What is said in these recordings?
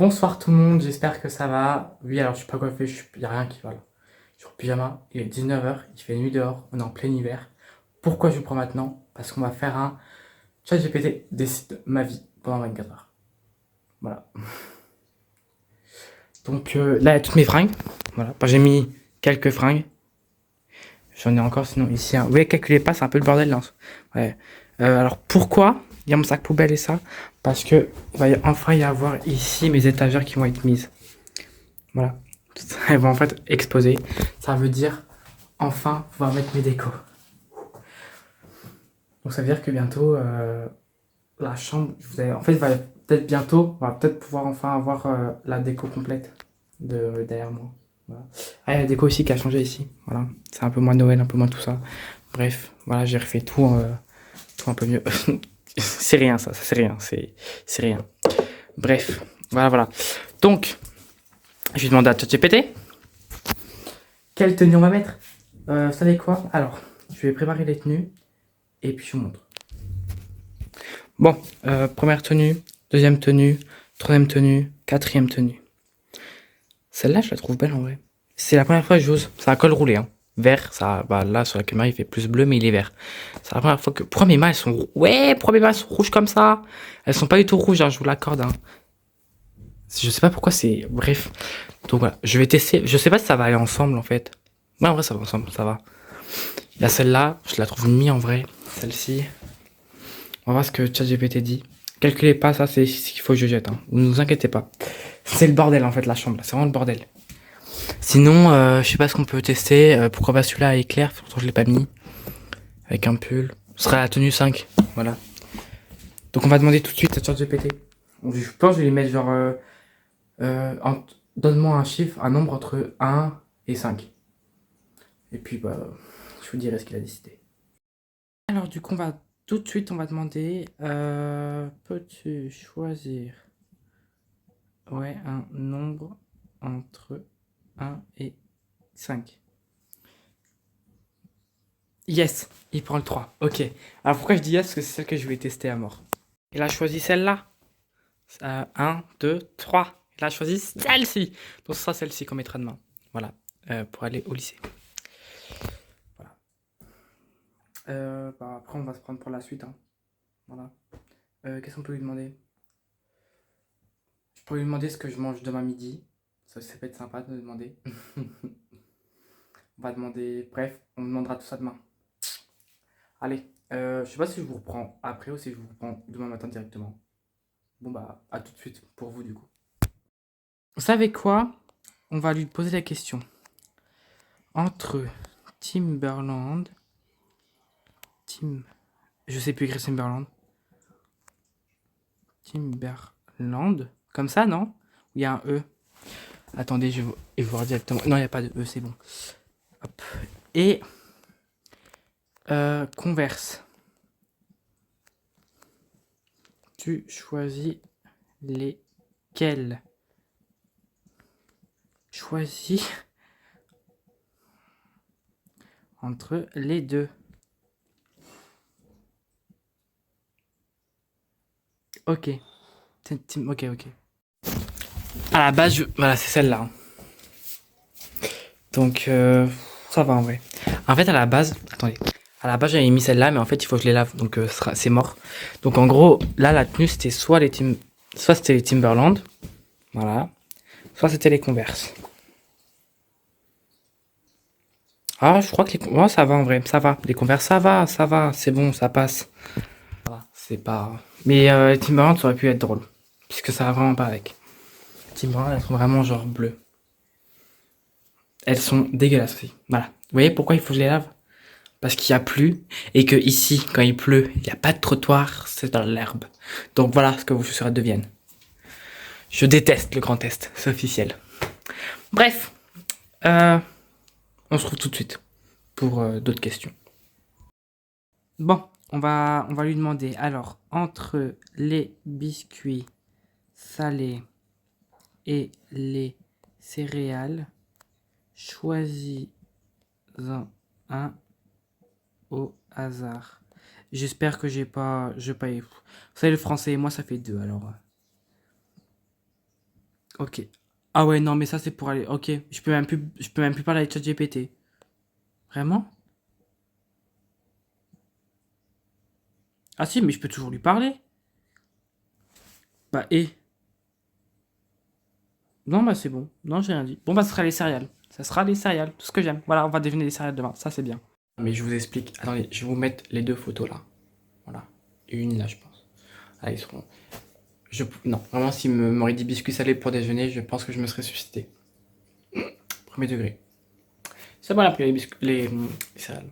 Bonsoir tout le monde, j'espère que ça va. Oui, alors je suis pas coiffé, y a rien qui va là. Je suis en pyjama, il est 19h, il fait nuit dehors, on est en plein hiver. Pourquoi je vous prends maintenant? Parce qu'on va faire un ChatGPT décide ma vie pendant 24 heures. Voilà. Donc là, il y a toutes mes fringues. Voilà. J'ai mis quelques fringues. J'en ai encore sinon ici. Hein. Vous voyez, calculez pas, c'est un peu le bordel là. Ouais. Alors pourquoi il y a mon sac poubelle et ça? Parce que il va enfin y avoir ici mes étagères qui vont être mises. Voilà. Elles vont en fait exposer. Ça veut dire enfin pouvoir mettre mes décos. Donc ça veut dire que bientôt la chambre, en fait, va peut-être bientôt, on va peut-être pouvoir enfin avoir la déco complète derrière moi. Voilà. Ah, il y a la déco aussi qui a changé ici. Voilà. C'est un peu moins Noël, un peu moins tout ça. Bref, voilà, j'ai refait tout un peu mieux. C'est rien ça, c'est rien, c'est rien. Bref, voilà. Donc, je vais demander à ChatGPT quelle tenue on va mettre. Vous savez quoi? Alors, je vais préparer les tenues et puis je vous montre. Bon, première tenue, deuxième tenue, troisième tenue, quatrième tenue. Celle-là, je la trouve belle en vrai. C'est la première fois que j'ose. C'est un col roulé, hein. Vert, ça, bah là sur la caméra il fait plus bleu, mais il est vert. C'est la première fois que. Pourquoi mes mains elles sont. Ouais, pourquoi mes mains sont rouges comme ça? Elles sont pas du tout rouges, hein, je vous l'accorde. Hein. Je sais pas pourquoi c'est. Bref. Donc voilà, je vais tester. Je sais pas si ça va aller ensemble en fait. Ouais, en vrai, ça va ensemble, ça va. Il y a celle-là, je la trouve mi en vrai. Celle-ci. On va voir ce que ChatGPT dit. Calculez pas, ça c'est ce qu'il faut que je jette. Hein. Ne vous inquiétez pas. C'est le bordel en fait la chambre, c'est vraiment le bordel. Sinon, je sais pas ce qu'on peut tester. Pourquoi pas celui-là est clair, pourtant je l'ai pas mis. Avec un pull. Ce sera la tenue 5. Voilà. Donc on va demander tout de suite à ChatGPT. Je pense que je vais lui mettre genre... donne-moi un chiffre, un nombre entre 1 et 5. Et puis bah, je vous dirai ce qu'il a décidé. Alors du coup, tout de suite, on va demander... peux-tu choisir... Ouais, un nombre entre 1 et 5. Yes, il prend le 3. Ok. Alors pourquoi je dis yes? Parce que c'est celle que je vais tester à mort. Il a choisi celle-là. 1, 2, 3. Il a choisi celle-ci. Donc ce sera celle-ci qu'on mettra demain. Voilà. Pour aller au lycée. Voilà. Après, on va se prendre pour la suite. Hein. Voilà. Qu'est-ce qu'on peut lui demander? Je pourrais lui demander ce que je mange demain midi. Ça peut être sympa de me demander. On va demander... Bref, on demandera tout ça demain. Allez, je sais pas si je vous reprends après ou si je vous reprends demain matin directement. Bon bah, à tout de suite pour vous du coup. Vous savez quoi? On va lui poser la question. Entre Timberland... Je sais plus écrire Timberland. Timberland. Comme ça, non? Il y a un E. Attendez, je vais voir directement. Non, il n'y a pas de E, c'est bon. Hop. Et... Converse. Tu choisis lesquels? Choisis entre les deux. Ok. Ok. À la base, voilà, c'est celle-là. Hein. Donc, ça va en vrai. En fait, à la base, attendez. À la base, j'avais mis celle-là, mais en fait, il faut que je les lave. Donc, c'est mort. Donc, en gros, là, la tenue, c'était soit c'était les Timberland. Voilà. Soit c'était les Converse. Ah, je crois que oh, ça va en vrai. Ça va. Les Converse, ça va. C'est bon, ça passe. Ça va. C'est pas... Mais les Timberland, ça aurait pu être drôle. Puisque ça va vraiment pas avec. Les Timberland, elles sont vraiment genre bleues. Elles sont dégueulasses aussi. Voilà. Vous voyez pourquoi il faut que je les lave? Parce qu'il y a plu et que ici, quand il pleut, il n'y a pas de trottoir, c'est dans l'herbe. Donc voilà ce que vos chaussures deviennent. Je déteste le grand est, c'est officiel. Bref, on se retrouve tout de suite pour d'autres questions. Bon, on va lui demander, alors, entre les biscuits salés et les céréales, choisis un au hasard. J'espère que j'ai pas... Vous savez, le français et moi, ça fait deux, alors... Ok. Ah ouais, non, mais ça, c'est pour aller... Ok, je peux même plus parler avec ChatGPT. Vraiment? Ah si, mais je peux toujours lui parler. Bah, et... Non, bah c'est bon. Non, j'ai rien dit. Bon, bah, ce sera les céréales. Ça sera les céréales. Tout ce que j'aime. Voilà, on va déjeuner les céréales demain. Ça, c'est bien. Mais je vous explique. Attendez, je vais vous mettre les deux photos là. Voilà. Une là, je pense. Ah, ils seront... Non, vraiment, s'il m'aurait dit biscuits salés pour déjeuner, je pense que je me serais suicidé. Premier degré. C'est bon, après les céréales.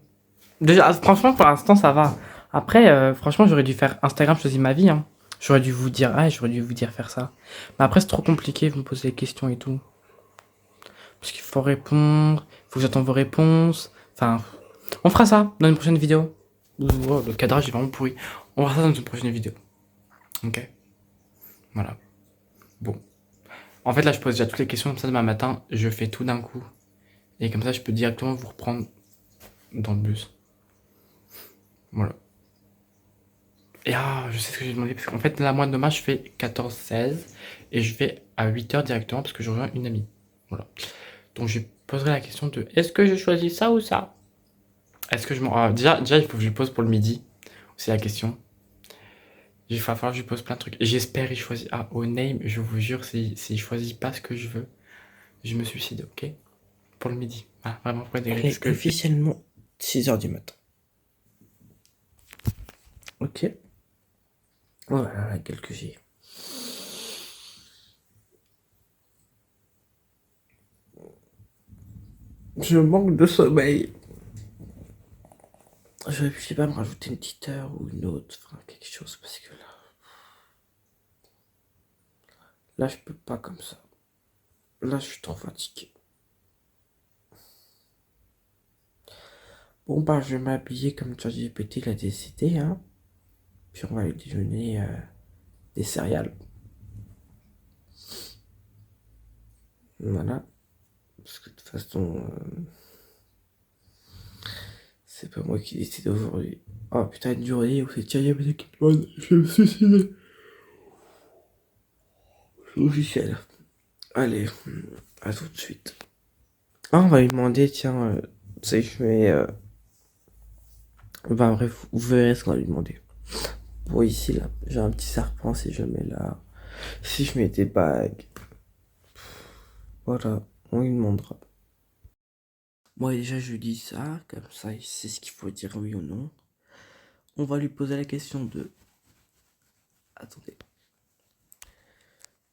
Déjà, franchement, pour l'instant, ça va. Après, franchement, j'aurais dû faire Instagram choisit ma vie, hein. J'aurais dû vous dire, ah, j'aurais dû vous dire faire ça. Mais après, c'est trop compliqué, vous me posez des questions et tout. Parce qu'il faut répondre, il faut que j'attende vos réponses. Enfin, on fera ça dans une prochaine vidéo. Oh, le cadrage est vraiment pourri. On fera ça dans une prochaine vidéo. Ok? Voilà. Bon. En fait, là, je pose déjà toutes les questions, comme ça, demain matin, je fais tout d'un coup. Et comme ça, je peux directement vous reprendre dans le bus. Voilà. Et ah, je sais ce que j'ai demandé, parce qu'en fait, là, moi, demain, je fais 14-16, et je vais à 8h directement, parce que je rejoins une amie. Voilà. Donc, je poserai la question de, est-ce que je choisis ça ou ça? Est-ce que je m'en... déjà, il faut que je lui pose pour le midi, c'est la question. Il va falloir que je lui pose plein de trucs. J'espère qu'il choisit... Ah, au name, je vous jure, s'il choisit pas ce que je veux, je me suicide, ok? Pour le midi. Ah, vraiment, pour Il est officiellement 6h du matin. Ok. Voilà la gueule que j'ai. Je manque de sommeil. Je réfléchis pas à me rajouter une petite heure ou une autre, enfin quelque chose, parce que là je peux pas comme ça. Là je suis trop fatigué. Bon bah je vais m'habiller comme ChatGPT l'a décidé, hein. Puis on va aller déjeuner des céréales. Voilà. Parce que de toute façon, c'est pas moi qui décide aujourd'hui. Oh putain, une journée où c'est ChatGPT qui demande, je vais me suicider. Logiciel. Allez, à tout de suite. Ah, on va lui demander, tiens, tu sais, je mets. Bah, bref, vous verrez ce qu'on va lui demander. Bon, ici, là, j'ai un petit serpent si je mets là. Si je mets des bagues. Voilà, on lui demandera. Moi, déjà, je lui dis ça, comme ça, il sait ce qu'il faut dire oui ou non. On va lui poser la question de. Attendez.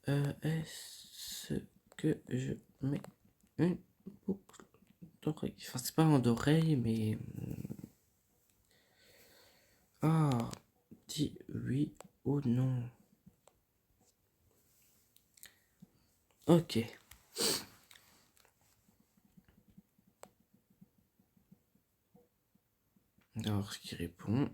Est-ce que je mets une boucle d'oreille? Enfin, c'est pas un d'oreille, mais. Ah, dis oui ou non. Ok. Alors, ce qui répond.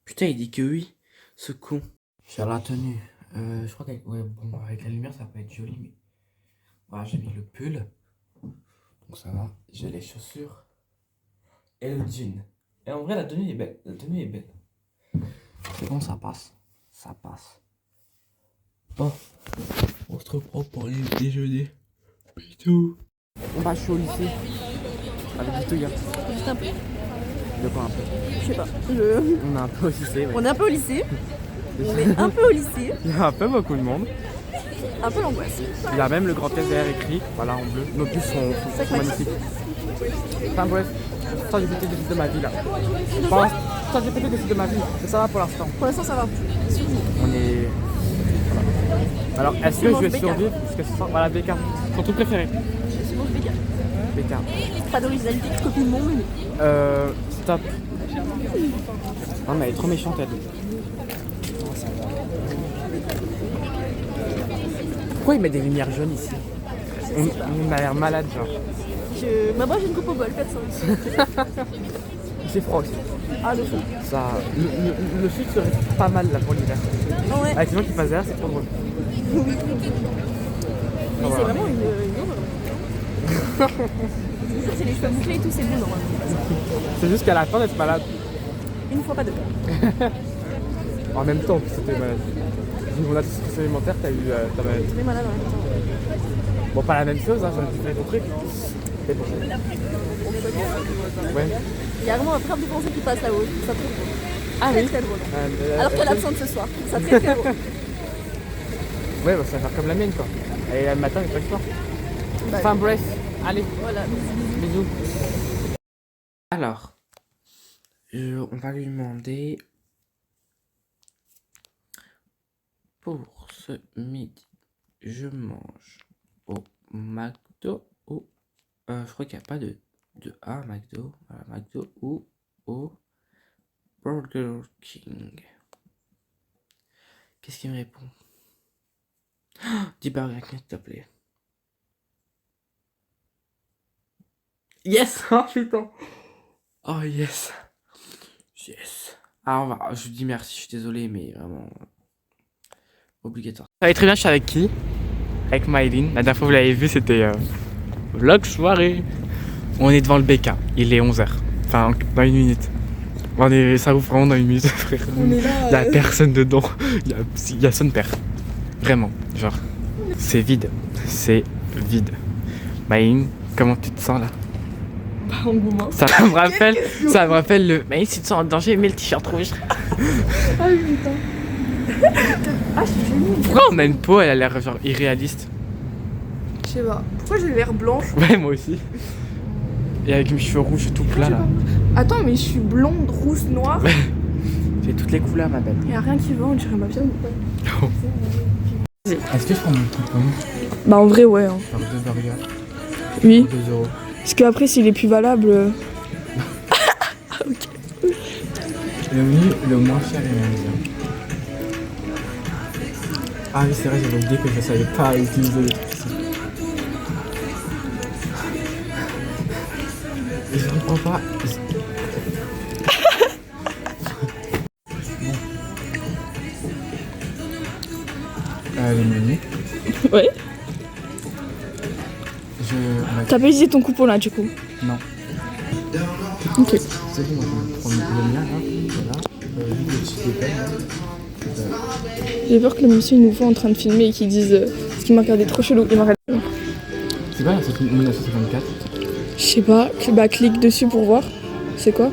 Putain, il dit que oui, ce con. Faire la tenue. Je crois qu'avec ouais, bon, avec la lumière, ça peut être joli, mais. Voilà, j'ai mis le pull. Donc ça va. J'ai les chaussures. Et le jean. Et en vrai, la tenue est belle. La tenue est belle. C'est bon, ça passe. Ça passe. Bon. On se reprend pour aller déjeuner. Bisous. Bon, bah, je suis au lycée. Avec du tout, gars. Juste un peu. De quoi un peu? Je sais pas. On est un peu au lycée, ouais. On est un peu au lycée. On est un peu au lycée. Il y a un peu beaucoup de monde. Un peu l'angoisse. Il y a même le grand S derrière écrit, voilà, en bleu. Nos bus sont magnifiques. Enfin bref, ça j'ai pété décide de ma vie là. Enfin, ça j'ai pété décide de ma vie, mais ça va pour l'instant. Pour l'instant, ça va. On est... Voilà. Alors, est-ce que je vais survivre? Est-ce que ce sera... Voilà, BK. Ton truc préféré? Je mange vegan. BK. Pas d'originalité, copie de mon menu. Stop. Non mais elle est trop méchante elle. Pourquoi il met des lumières jaunes ici? On a l'air malade genre. Moi j'ai une coupe au bol, personne. C'est froid aussi. Ah, le fond. Ça, le sud serait pas mal là pour l'hiver. Ouais. Avec les gens qui passent derrière, c'est trop drôle. Mais c'est vraiment une horreur. C'est les cheveux bouclés et tout, c'est bon normalement. C'est juste qu'à la fin d'être malade. Une fois pas deux. En même temps, c'était malade. On a tout ce alimentaire, t'as eu ta maladie. On est malade en même temps. Bon, pas la même chose, hein, j'aurais dû faire ton truc. Mais bon. Ouais. Il y a vraiment un frère de français qui passe là-haut. Ça très drôle. Ah Très oui. très drôle. Alors qu'elle est absente ce soir. Ça très très drôle. Ouais, bah, ça va faire comme la mienne quoi. Et le matin, il est pas que fort. Bah, Enfin bref, allez, Voilà, bisous. bisous. Alors, on va lui demander pour ce midi, je mange au McDo ou je crois qu'il n'y a pas de A McDo, voilà, McDo ou au Burger King. Qu'est-ce qu'il me répond? Dis Burger King s'il te plaît. Yes! Oh putain! Oh yes! Yes! Alors je vous dis merci, je suis désolé, mais vraiment obligatoire. Ça va très bien, je suis avec qui? Avec Maëline. La dernière fois vous l'avez vu, c'était vlog soirée. On est devant le BK, il est 11h. Enfin, dans une minute. Ça ouvre vraiment dans une minute, frère. On est là. Il y a personne dedans. Il y a son père. Vraiment, genre. C'est vide. C'est vide. Maïn, comment tu te sens là? Pas engouement. Ça me rappelle le. Maïn, si tu te sens en danger, mets le t-shirt rouge. Ah oui, putain. Ah, je suis gênée. Pourquoi on a une peau, elle a l'air genre irréaliste? Je sais pas. Pourquoi j'ai l'air blanche? Ouais, moi aussi. Et avec mes cheveux rouges tout plats là. Attends, mais je suis blonde, rousse, noire. J'ai toutes les couleurs, ma belle. Y'a rien qui va, on dirait ma viande. Est-ce que je prends mon coupon? Bah, en vrai, ouais. Hein. Par 2 burgers. Oui. 2 euros. Parce qu'après, s'il est plus valable. Ok. Le moins cher est moins bien. Ah oui, c'est vrai, j'avais oublié que je savais pas utiliser les trucs ici. Et je comprends pas. Le menu. Ouais. On va- T'as pas utilisé ton coupon là, du coup? Non. Ok. C'est bon, je vais prendre le mien là. Voilà. Le petit détail, là. J'ai peur que le monsieur il nous voit en train de filmer et qu'il dise ce qu'il m'a regardé trop chelou. Il m'a regardé. C'est pas, c'est 1954. Je sais pas. Bah, clique dessus pour voir. C'est quoi?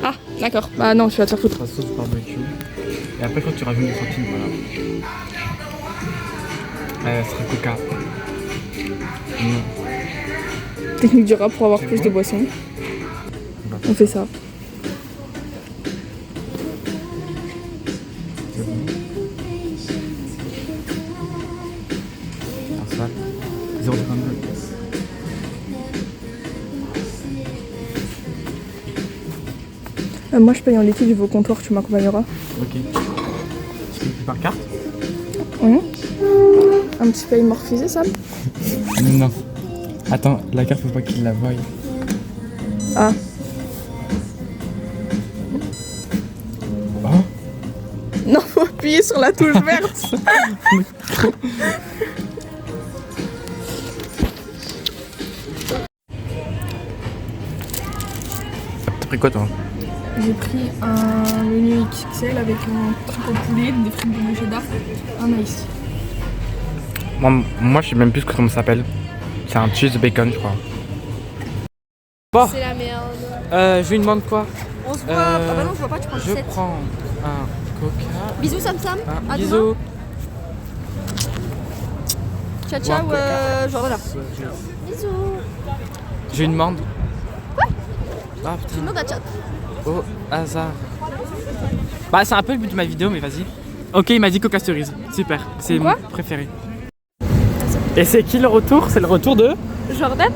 Ah, d'accord. Bah, non, je vais te faire foutre. La sauce barbecue. Et après, quand tu rajoutes des sorties, voilà. Ce sera Coca. Non. Technique du rap pour avoir C'est plus bon. de boissons. Bah. On fait ça. C'est bon. Alors ça, 0,52. Moi, je paye en liquide, je vais au comptoir, tu m'accompagneras. Ok. Tu payes par carte? Un petit paye morphisé, ça? Non. Attends, la carte, faut pas qu'il la voie. Ah. Oh. Non, faut appuyer sur la touche verte. T'as pris quoi toi? J'ai pris un menu XXL avec un truc au poulet, des frites de cheddar, un ice. Moi, je sais même plus comment ça s'appelle. C'est un cheese bacon, je crois. Bon, C'est la merde. je lui demande quoi? On se voit. Ah bah non, je vois pas, tu prends Je 17. prends un coca. Bisous, Sam Sam. Un À bisous. demain. Ciao, ciao, Ou un coca. genre là. Bisous. Je lui demande. Ah Tu putain, demandes à chat. au hasard. Bah, c'est un peu le but de ma vidéo, mais vas-y. Ok, il m'a dit coca cerise. Super, c'est mon Quoi préféré. Et c'est qui le retour? C'est le retour de Jordan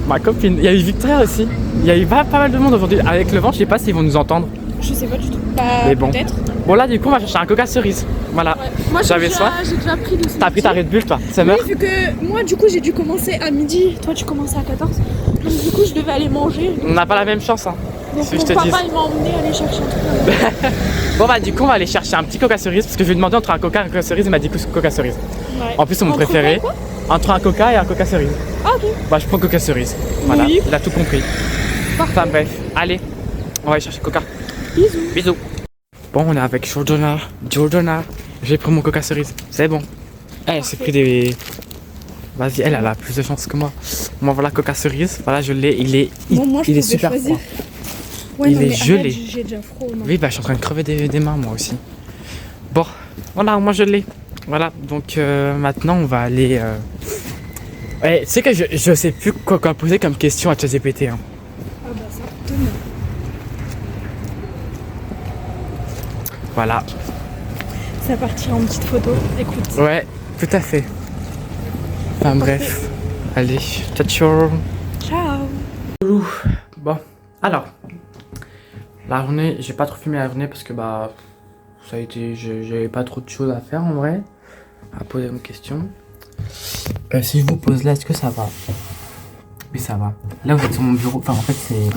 ma copine. Il y a eu Victoria aussi. Il y a eu pas mal de monde aujourd'hui. Avec le vent, je sais pas s'ils vont nous entendre. Je sais pas du tout. Bah, Mais bon. peut-être. Bon, là, du coup, on va chercher un coca cerise. Voilà. Ouais. Moi, J'avais soif. j'ai déjà pris de T'as pris ta Red Bull, toi? Ça meurt? Oui, vu que moi, du coup, j'ai dû commencer à midi. Toi, tu commençais à 14. Donc, du coup, je devais aller manger. On n'a pas la même chance, hein. Donc, Si je mon te papa, dis. il m'a emmené aller chercher un truc. Bon, bah, du coup, on va aller chercher un petit coca cerise. Parce que je lui ai demandé entre un coca et un coca cerise. Il m'a dit coca cerise. Ouais. En plus, c'est mon Entre préféré. quoi, Entre un coca et un coca cerise. Ah, ok. Bah, je prends coca cerise. Voilà, Oui. il a tout compris. Parfait. Enfin, bref. Allez, on va aller chercher coca. Bisous. Bisous. Bon, on est avec Jordana. Jordana, j'ai pris mon coca cerise. C'est bon. Elle s'est pris des... Vas-y, elle a plus de chance que moi. Moi, voilà, coca cerise. Voilà, je l'ai. Moi, je il est pouvais super choisir. froid. Ouais, Il non, est mais gelé. arrête, j'ai déjà froid. Non. Oui, bah, je suis en train de crever des mains, moi aussi. Bon, voilà, moi, je l'ai. Voilà, donc maintenant, on va aller... Ouais, tu sais que je sais plus quoi poser comme question à ChatGPT. Hein. Ah bah ça, demain. Voilà. Ça partira en petite photo. Écoute. Ouais, tout à fait. Enfin bref. Allez, ciao ciao. Ciao. Bon, alors. La journée, j'ai pas trop filmé la journée parce que bah... Ça a été... J'avais pas trop de choses à faire en vrai. À poser une question. Si je vous pose là, est-ce que ça va? Oui, ça va. Là, vous êtes sur mon bureau. Enfin, en fait, c'est...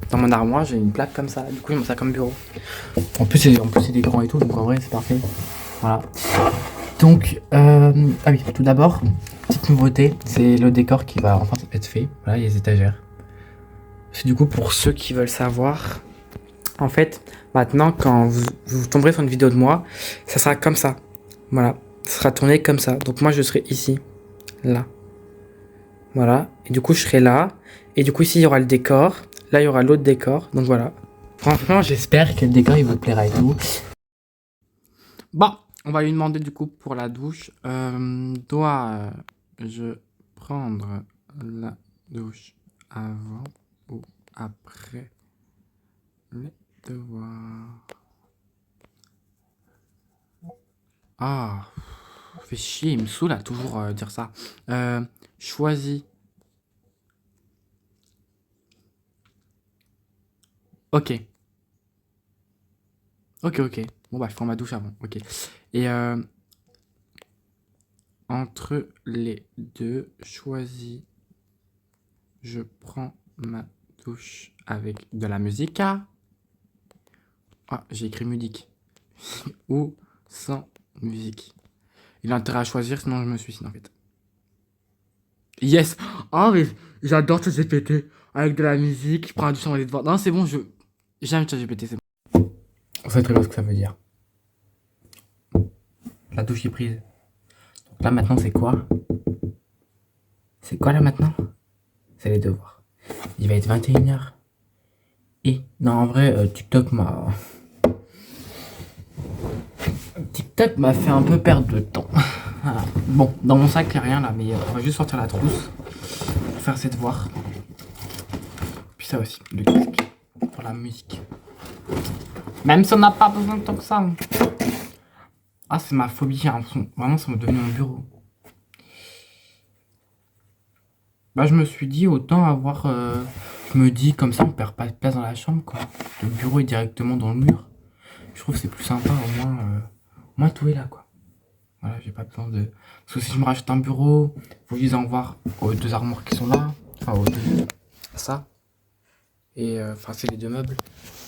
Dans mon armoire, j'ai une plaque comme ça. Du coup, j'ai mis ça comme bureau. En plus, c'est des grands et tout, donc en vrai, c'est parfait. Voilà. Donc, ah oui, tout d'abord, petite nouveauté, c'est le décor qui va enfin être fait. Voilà, il y a les étagères. C'est du coup pour ceux qui veulent savoir. En fait, maintenant, quand vous tomberez sur une vidéo de moi, ça sera comme ça. Voilà, ça sera tourné comme ça. Donc moi, je serai ici, là. Voilà, et du coup, je serai là. Et du coup, ici, il y aura le décor. Là, il y aura l'autre décor. Donc voilà. Franchement, j'espère que le décor, il vous plaira et tout. Bon, on va lui demander du coup pour la douche. Dois-je prendre la douche avant ou après les devoirs? Ah, fait chier, il me saoule à toujours dire ça. Choisis. Ok. Ok. Bon bah je prends ma douche avant. Ok. Et entre les deux, choisis. Je prends ma douche avec de la musique. Ah, j'ai écrit musique. Ou sans musique. Il a intérêt à choisir, sinon je me suicide en fait. Yes! Oh, mais j'adore ChatGPT. Avec de la musique, je prends la douche avant les devoirs. Non, c'est bon, j'aime ChatGPT, c'est bon. On sait très bien ce que ça veut dire. La douche est prise. Donc là maintenant, c'est quoi? C'est quoi là maintenant? C'est les devoirs. Il va être 21h. Et non, en vrai, TikTok m'a fait un peu perdre de temps. Voilà. Bon, dans mon sac, il n'y a rien là, mais on va juste sortir la trousse pour faire ses devoirs. Puis ça aussi, le casque pour la musique. Même si on n'a pas besoin de tant que ça. Hein. Ah, c'est ma phobie, j'ai l'impression. Vraiment, ça m'a devenu mon bureau. Bah, je me suis dit, autant avoir. Je me dis, comme ça, on perd pas de place dans la chambre, quoi. Le bureau est directement dans le mur. Je trouve que c'est plus sympa, au moins tout est là, quoi. Voilà, j'ai pas besoin de. Parce que si je me rachète un bureau, faut juste en voir aux deux armoires qui sont là. Enfin, aux deux. Ça. Et enfin, c'est les deux meubles.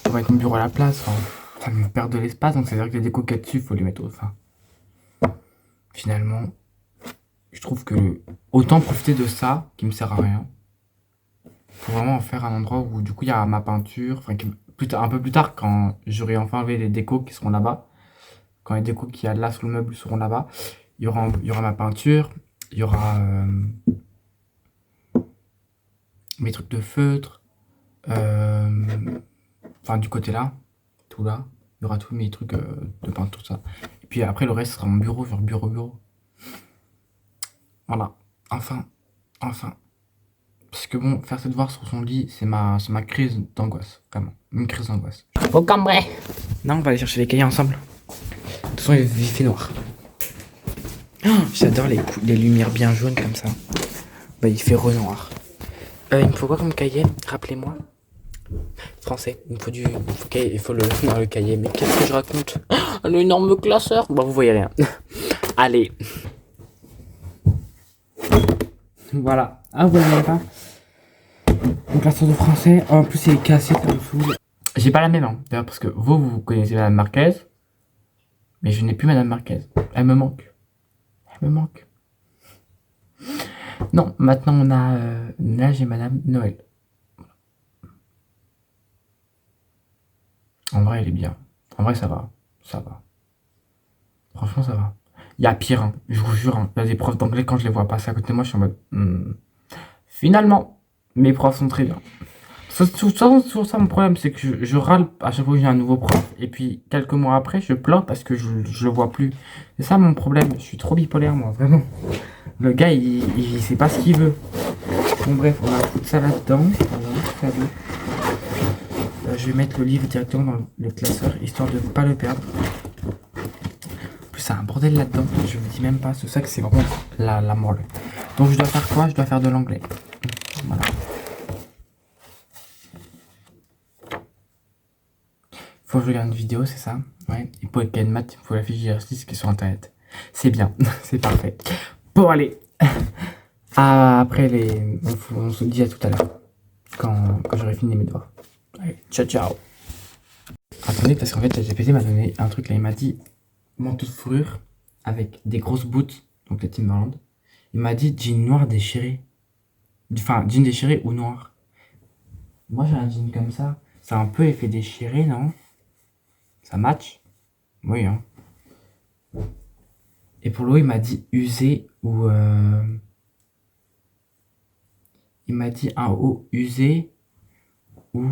Pour mettre mon bureau à la place. Enfin, ça me perd de l'espace. Donc, c'est-à-dire que les décos qu'il y a dessus, faut les mettre au. Enfin. Finalement, je trouve que autant profiter de ça qui me sert à rien. Faut vraiment en faire un endroit où, du coup, il y a ma peinture. Enfin, un peu plus tard, quand j'aurai enfin enlevé les décos qui seront là-bas. Quand les décos qu'il y a là sous le meuble seront là-bas, il y aura ma peinture, il y aura mes trucs de feutre, enfin du côté là, tout là, il y aura tous mes trucs de peinture, tout ça. Et puis après le reste sera mon bureau, genre bureau. Voilà, enfin. Parce que bon, faire ses devoirs sur son lit, c'est ma crise d'angoisse, vraiment, une crise d'angoisse. Faut cambrer. Non, on va aller chercher les cahiers ensemble. De toute façon, il fait noir. Oh, j'adore les lumières bien jaunes comme ça. Bah, il fait renoir. Il me faut quoi comme cahier? Rappelez-moi. Français. Il faut le cahier. Mais qu'est-ce que je raconte? Un énorme classeur. Bon, vous voyez rien. Allez. Voilà. Ah, vous voyez pas? Un classeur de français. En plus, il est cassé, ça me saoule. J'ai pas la même, hein. D'ailleurs, parce que vous connaissez Madame Marquez. Mais je n'ai plus Madame Marquez. Elle me manque. Non, maintenant on a... là, j'ai Madame Noël. En vrai, elle est bien. En vrai, ça va. Ça va. Franchement, ça va. Il y a pire, hein. Je vous jure, hein. Il y a des profs d'anglais, quand je les vois passer à côté de moi, je suis en mode. Finalement, mes profs sont très bien. Sur ça, mon problème, c'est que je râle à chaque fois que j'ai un nouveau prof, et puis quelques mois après, je pleure parce que je le vois plus. C'est ça mon problème. Je suis trop bipolaire, moi, vraiment. Le gars, il sait pas ce qu'il veut. Bon, bref, on va foutre ça là-dedans. Voilà, cadeau. Je vais mettre le livre directement dans le classeur, histoire de ne pas le perdre. En plus, c'est un bordel là-dedans. Je vous dis même pas. C'est ça que c'est vraiment la morle. Donc, je dois faire quoi? Je dois faire de l'anglais. Voilà. Faut que je regarde une vidéo, c'est ça? Ouais. Et pour être maths, il faut la fiche d'exercice qui est sur internet. C'est bien, c'est parfait. Bon, allez. Après on se dit à tout à l'heure. Quand j'aurai fini mes devoirs. Allez, ciao, ciao. Attendez, parce qu'en fait, ChatGPT m'a donné un truc là. Il m'a dit manteau de fourrure avec des grosses boots, donc les Timberland. Il m'a dit jean noir déchiré. Enfin, jean déchiré ou noir. Moi, j'ai un jean comme ça. C'est un peu effet déchiré, non? Ça match? Oui, hein. Et pour l'eau, il m'a dit usé ou. Il m'a dit un haut usé ou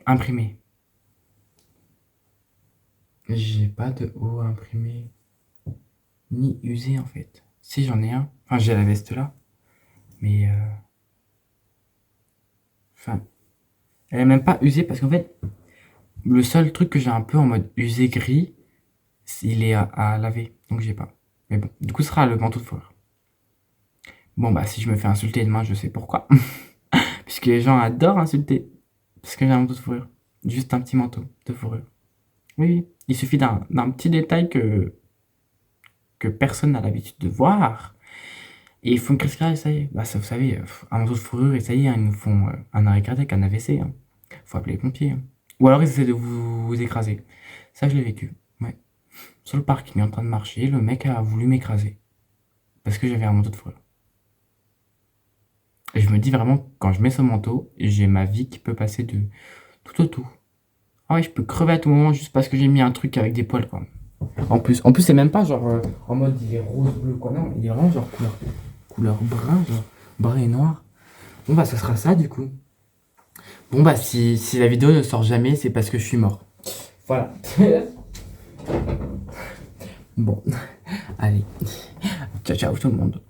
imprimé. J'ai pas de haut imprimé. Ni usé en fait. Si j'en ai un. Enfin, j'ai la veste là. Mais. Enfin. Elle est même pas usée parce qu'en fait, le seul truc que j'ai un peu en mode usé gris, il est à laver. Donc j'ai pas. Mais bon, du coup, ce sera le manteau de fourrure. Bon, bah, si je me fais insulter demain, je sais pourquoi. Puisque les gens adorent insulter. Parce que j'ai un manteau de fourrure. Juste un petit manteau de fourrure. Oui, oui. Il suffit d'un petit détail que personne n'a l'habitude de voir. Et ils font qu'est-ce que ça y est. Bah, ça, vous savez, un manteau de fourrure, et ça y est, hein, ils nous font un arrêt cardiaque, un AVC. Hein. Faut appeler les pompiers. Hein. Ou alors ils essaient de vous écraser. Ça, je l'ai vécu. Ouais. Sur le parking, en train de marcher, le mec a voulu m'écraser. Parce que j'avais un manteau de fourrure. Et je me dis vraiment, quand je mets ce manteau, j'ai ma vie qui peut passer de tout au tout. Ah ouais, je peux crever à tout moment juste parce que j'ai mis un truc avec des poils, quoi. En plus c'est même pas genre en mode il est rose bleu quoi, non, il est vraiment genre couleur brun, genre brun et noir. Bon bah ça sera ça du coup. Bon bah si la vidéo ne sort jamais, c'est parce que je suis mort. Voilà. Bon, allez. Ciao ciao tout le monde.